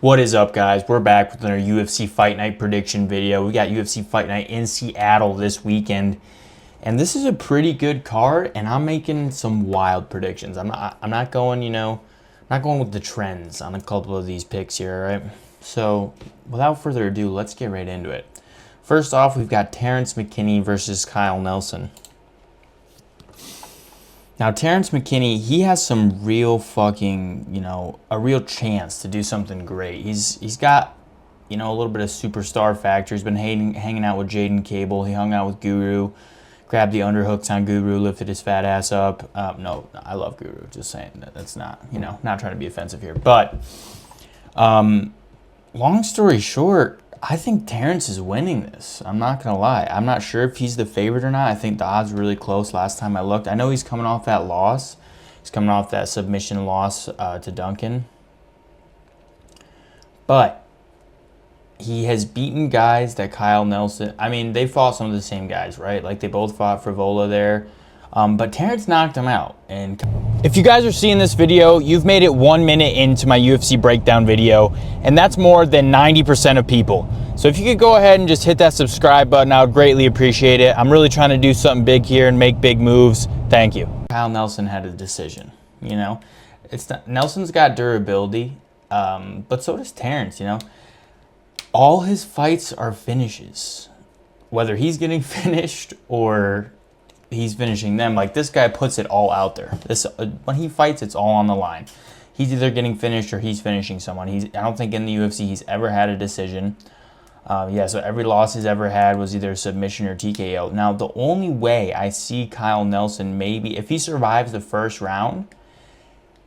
What is up, guys? We're back with another UFC Fight Night prediction video. We got UFC Fight Night in Seattle this weekend, and this is a pretty good card. And I'm making some wild predictions. I'm not going, not going with the trends on a couple of these picks here, right? So, without further ado, let's get right into it. First off, we've got Terrence McKinney versus Kyle Nelson. Now, Terrence McKinney, he has some real fucking, a real chance to do something great. He's got, a little bit of superstar factor. He's been hanging out with Jaden Cable. He hung out with Guru, grabbed the underhooks on Guru, lifted his fat ass up. No, I love Guru. Just saying that's not, not trying to be offensive here. But long story short, I think Terrence is winning this. I'm not going to lie. I'm not sure if he's the favorite or not. I think the odds were really close last time I looked. I know he's coming off that loss. He's coming off that submission loss to Duncan. But he has beaten guys that Kyle Nelson... I mean, they fought some of the same guys, right? Like, they both fought Frivola there. But Terrence knocked him out. And if you guys are seeing this video, you've made it 1 minute into my UFC breakdown video, and that's more than 90% of people. So if you could go ahead and just hit that subscribe button, I would greatly appreciate it. I'm really trying to do something big here and make big moves. Thank you. Kyle Nelson had a decision, It's not, Nelson's got durability, but so does Terrence, All his fights are finishes. Whether he's getting finished or he's finishing them, like, this guy puts it all out there. When he fights, it's all on the line. He's either getting finished or he's finishing someone. I don't think in the UFC he's ever had a decision. So every loss he's ever had was either submission or TKO. Now, the only way I see Kyle Nelson, maybe if he survives the first round,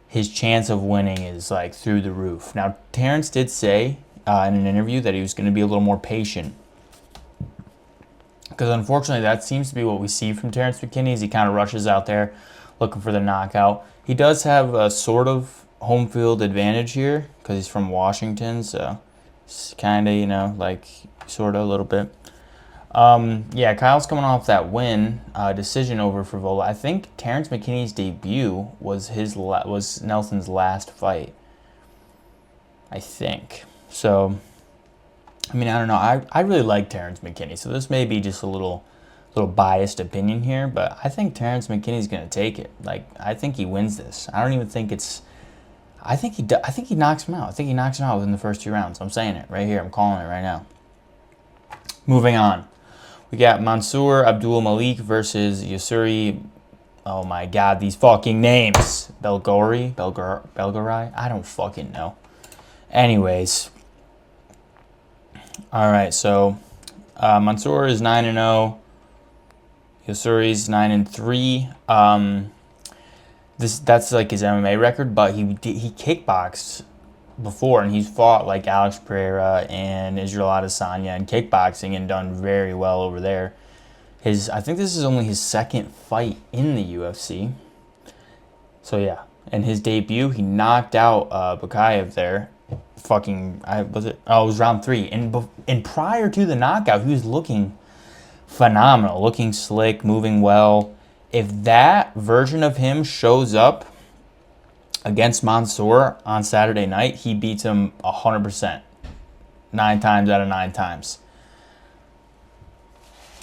his chance of winning is like through the roof. Now, Terrence did say in an interview that he was going to be a little more patient, because unfortunately that seems to be what we see from Terrence McKinney, is he kind of rushes out there looking for the knockout. He does have a sort of home field advantage here because he's from Washington, so it's kind of, sort of a little bit. Kyle's coming off that win, decision over Frivola. I think Terrence McKinney's debut was Nelson's last fight, I think. So, I don't know. I really like Terrence McKinney, so this may be just a little biased opinion here, but I think Terrence McKinney's going to take it. Like, I think he wins this. I don't even think it's... I think he knocks him out. I think he knocks him out within the first 2 rounds. I'm saying it right here. I'm calling it right now. Moving on. We got Mansour Abdul Malik versus Yusuri. Oh my God, these fucking names. Belgari? I don't fucking know. Anyways... All right, so Mansour is 9-0. Yusuri's 9-3. That's like his MMA record, but he kickboxed before, and he's fought like Alex Pereira and Israel Adesanya in kickboxing and done very well over there. I think this is only his second fight in the UFC. So yeah, and his debut, he knocked out Bakayev there. It was round 3, and prior to the knockout he was looking phenomenal, looking slick, moving well. If that version of him shows up against Mansour on Saturday night, he beats him 100%, 9 times out of 9 times.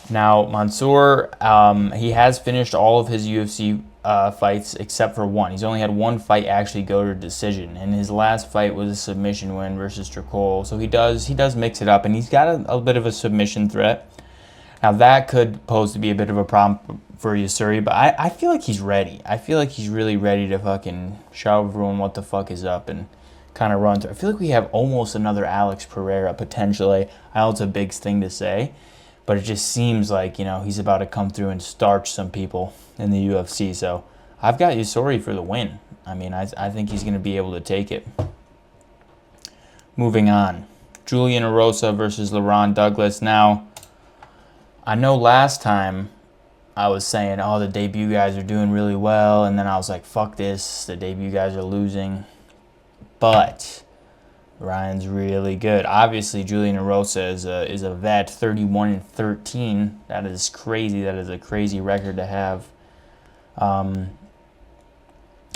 Now, Mansour, he has finished all of his UFC fights except for one. He's only had one fight actually go to decision, and his last fight was a submission win versus Tricol. So he does mix it up, and he's got a bit of a submission threat. Now, that could pose to be a bit of a problem for Yusuri, but I feel like he's ready. I feel like he's really ready to fucking show everyone what the fuck is up and kind of run through. I feel like we have almost another Alex Pereira, potentially. I know it's a big thing to say, but it just seems like, he's about to come through and starch some people in the UFC. So I've got Yusuri for the win. I think he's going to be able to take it. Moving on. Julian Erosa versus LeRon Douglas. Now, I know last time I was saying, oh, the debut guys are doing really well, and then I was like, fuck this, the debut guys are losing. But Ryan's really good. Obviously, Julian Erosa is a vet, 31-13. That is crazy. That is a crazy record to have.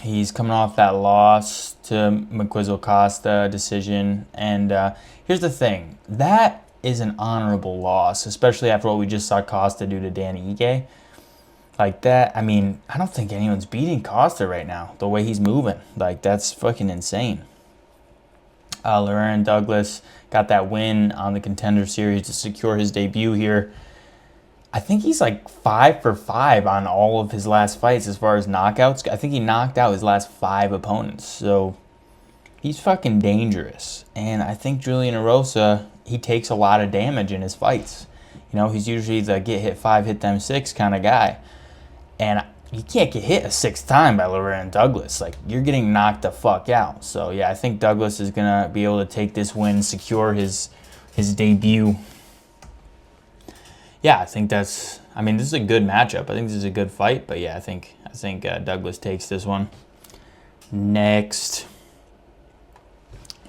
He's coming off that loss to McQuizzle Costa decision. And here's the thing. That is an honorable loss, especially after what we just saw Costa do to Dan Ige. Like that, I mean, I don't think anyone's beating Costa right now, the way he's moving. Like, that's fucking insane. Laurent Douglas got that win on the Contender Series to secure his debut here. I think he's like 5 for 5 on all of his last fights as far as knockouts. I think he knocked out his last 5 opponents. So he's fucking dangerous. And I think Julian Erosa, he takes a lot of damage in his fights. You know, he's usually the get hit 5, hit them 6 kind of guy. And you can't get hit a 6th time by Laurent Douglas. Like, you're getting knocked the fuck out. So, yeah, I think Douglas is going to be able to take this win, secure his debut. Yeah, I think that's, I mean, this is a good matchup. I think this is a good fight. But, yeah, I think Douglas takes this one. Next,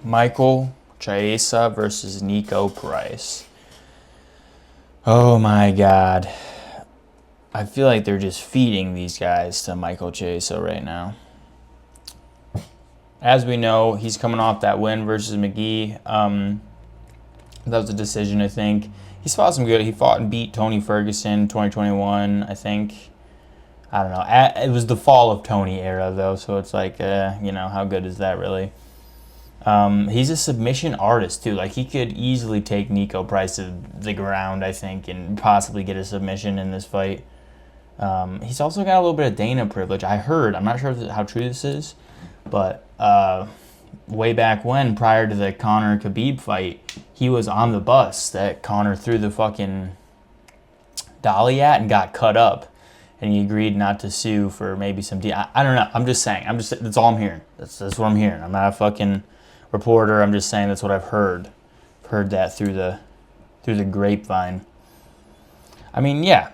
Michael Chiesa versus Nico Price. Oh, my God. I feel like they're just feeding these guys to Michael Chiesa right now. As we know, he's coming off that win versus McGee. That was a decision, I think. He's fought some good. He fought and beat Tony Ferguson 2021, I think. I don't know. It was the fall of Tony era, though, so it's like, you know, how good is that really? He's a submission artist, too. Like, he could easily take Nico Price to the ground, I think, and possibly get a submission in this fight. He's also got a little bit of Dana privilege. I heard, I'm not sure how true this is, but way back when, prior to the Conor Khabib fight, he was on the bus that Conor threw the fucking dolly at and got cut up, and he agreed not to sue for maybe some I don't know. I'm just saying. That's all I'm hearing. That's what I'm hearing. I'm not a fucking reporter. I'm just saying that's what I've heard. I've heard that through the grapevine. I mean, yeah.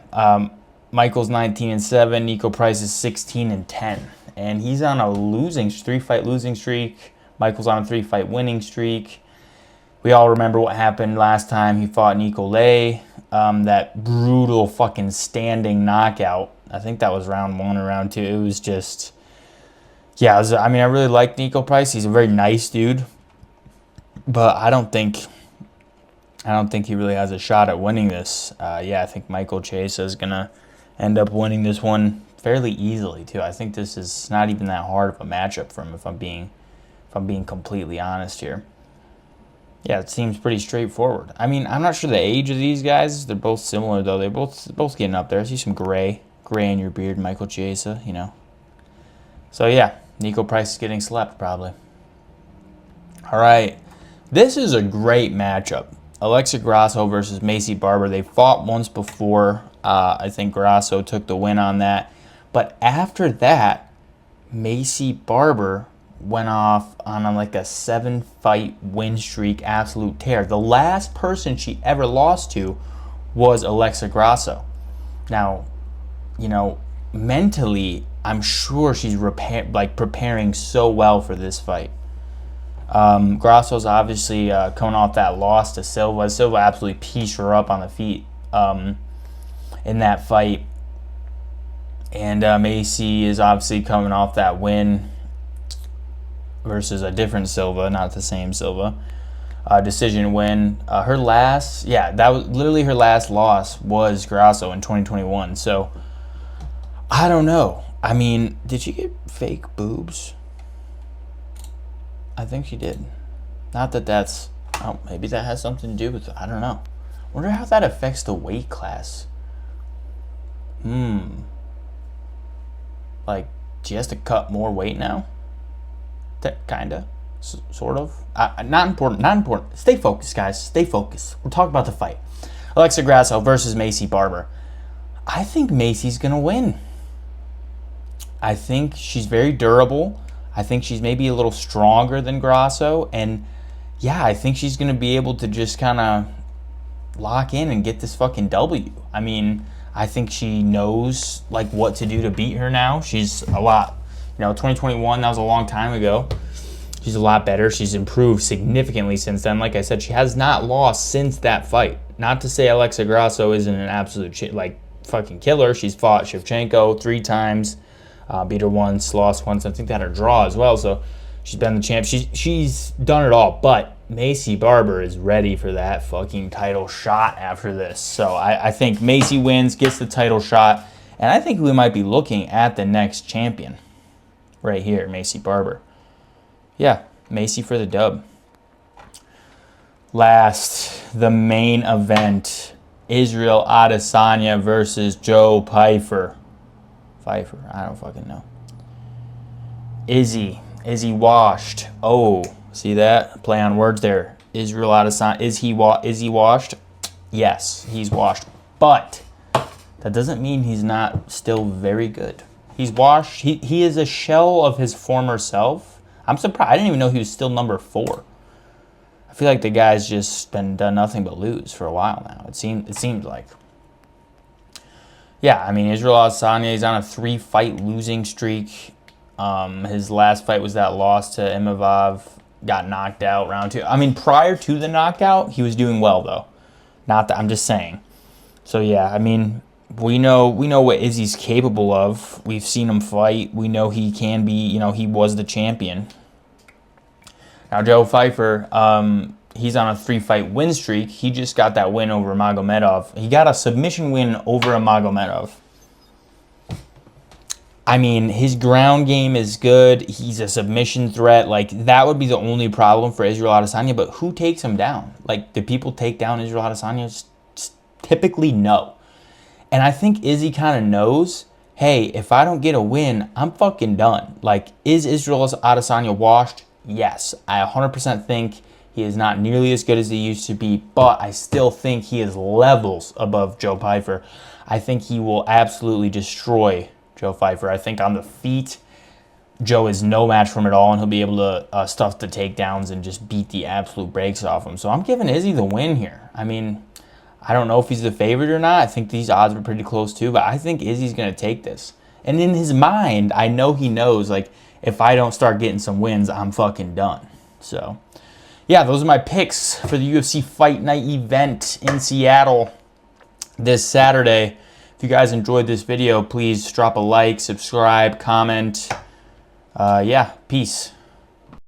Michael's 19-7. Nico Price is 16-10, and he's on a 3-fight losing streak. Michael's on a 3-fight winning streak. We all remember what happened last time he fought Nicolay, that brutal fucking standing knockout. I think that was round 1 or round 2. It was just, yeah. I mean, I really like Nico Price. He's a very nice dude, but I don't think he really has a shot at winning this. Yeah, I think Michael Chiesa is gonna end up winning this one fairly easily too. I think this is not even that hard of a matchup for him, if I'm being completely honest here. Yeah, it seems pretty straightforward. I mean, I'm not sure the age of these guys. They're both similar though. They're both getting up there. I see some gray in your beard, Michael Chiesa, you know. So yeah, Nico Price is getting slept probably. All right, this is a great matchup. Alexa Grasso versus Macy Barber. They fought once before. I think Grasso took the win on that. But after that, Macy Barber went off on like a 7-fight win streak, absolute tear. The last person she ever lost to was Alexa Grasso. Now, you know, mentally, I'm sure she's preparing so well for this fight. Grasso's obviously coming off that loss to Silva. Silva absolutely pieced her up on the feet in that fight. And Macy is obviously coming off that win versus a different Silva, not the same Silva. Decision win. That was literally her last loss was Grasso in 2021. So, I don't know. I mean, did she get fake boobs? I think she did. Not that that's... Oh, maybe that has something to do with it. I don't know. Wonder how that affects the weight class. Like, she has to cut more weight now? Kinda. Sort of. Not important. Stay focused, guys. Stay focused. We're talking about the fight. Alexa Grasso versus Macy Barber. I think Macy's going to win. I think she's very durable. I think she's maybe a little stronger than Grasso. And, yeah, I think she's going to be able to just kind of lock in and get this fucking W. I mean, I think she knows, like, what to do to beat her now. She's a lot, 2021, that was a long time ago. She's a lot better. She's improved significantly since then. Like I said, she has not lost since that fight. Not to say Alexa Grasso isn't an absolute fucking killer. She's fought Shevchenko 3 times. Beat her once, lost once. I think they had her draw as well. So she's been the champ. She's done it all. But Macy Barber is ready for that fucking title shot after this. So I think Macy wins, gets the title shot. And I think we might be looking at the next champion right here, Macy Barber. Yeah, Macy for the dub. Last, the main event, Israel Adesanya versus Joe Pfeiffer. Pfeiffer, I don't fucking know. Is he washed? Oh, see that? Play on words there. Israel Adesanya, is he washed? Yes, he's washed. But that doesn't mean he's not still very good. He's washed. He is a shell of his former self. I'm surprised. I didn't even know he was still number 4. I feel like the guy's just done nothing but lose for a while now. It seems like. Yeah, I mean, Israel Adesanya, he's on a 3-fight losing streak. His last fight was that loss to Imavov. Got knocked out round 2. I mean, prior to the knockout, he was doing well though. Not that I'm just saying. So yeah, I mean, we know what Izzy's capable of. We've seen him fight. We know he can be, he was the champion. Now, Joe Pfeiffer, he's on a 3-fight win streak. He just got that win over Magomedov. He got a submission win over a Magomedov. I mean, his ground game is good. He's a submission threat. Like, that would be the only problem for Israel Adesanya. But who takes him down? Like, do people take down Israel Adesanya? Typically, no. And I think Izzy kind of knows, hey, if I don't get a win, I'm fucking done. Like, is Israel Adesanya washed? Yes. I 100% think he is not nearly as good as he used to be, but I still think he is levels above Joe Pfeiffer. I think he will absolutely destroy Joe Pfeiffer. I think on the feet, Joe is no match for him at all, and he'll be able to stuff the takedowns and just beat the absolute brakes off him. So I'm giving Izzy the win here. I mean, I don't know if he's the favorite or not. I think these odds were pretty close too, but I think Izzy's going to take this. And in his mind, I know he knows, like, if I don't start getting some wins, I'm fucking done. So, yeah, those are my picks for the UFC Fight Night event in Seattle this Saturday. If you guys enjoyed this video, please drop a like, subscribe, comment. Yeah, peace.